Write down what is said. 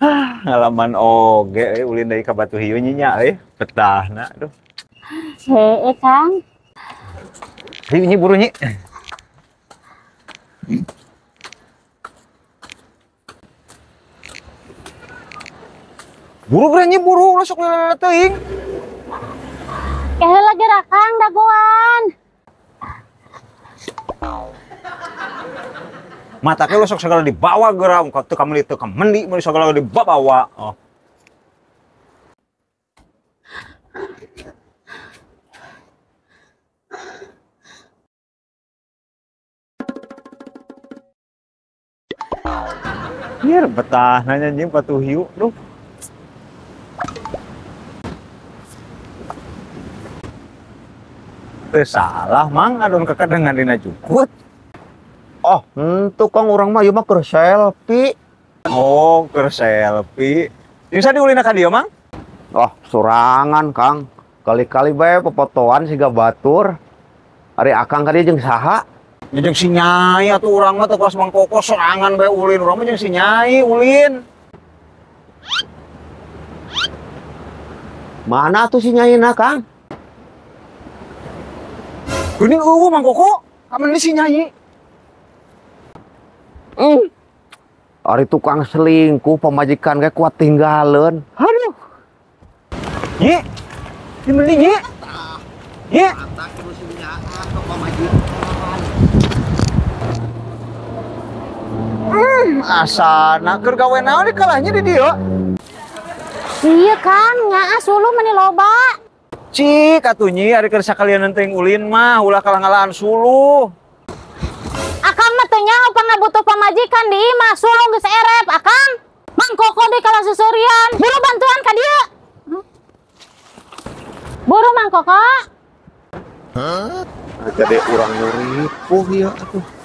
Ngalaman oge ulin dari ka Batu Hiu nya betahna aduh. Hee, Kang. Hiu nyi buru nyi. Buru beranyi buru lasuk lele teuing. Keheula gerak Kang dagoan. Mata ke lasuk segala dibawa geram kau teu kameli teu kameli mun segala dibawa. Oh. Biar betah nanya anjing Batu Hiu duh. Salah mang adon kekadengan dina jukut. Oh, tukang orang mah ieu mah keur selfie. Oh, keur selfie. Bisa diulina ka dieu mang? Oh, sorangan, Kang. Kali-kali bae pepotoan siga batur. Ari akang ka dieu jeung saha? Jeung si Nyai atuh urang mah teu kelas Mang Koko sorangan bae ulin urang mah jeung si Nyai ulin. Mana tuh si Nyai Kang? Geuning eueuh Mang Koko, kamen si Nyai. Ari tukang selingkuh pamajikan kayak kuat tinggaleun. Aduh. Nyi. Di mending nyi. Nyi. Asana keur gawe naon di kalahnya di dieu? Iya Kang, nyaas ulu meni loba. Cik atuh nyi ari keur sakalian teuing ulin mah ulah kalah-ngalahan suluh. Akang mah teu nyaho pernah butuh pamajikan di imah, sulung geus erep Akang. Mang Koko deui kalah susurian, buru bantuan ka dieu. Buru Mang Koko. Jadi urang nyuri ripuh ya atuh.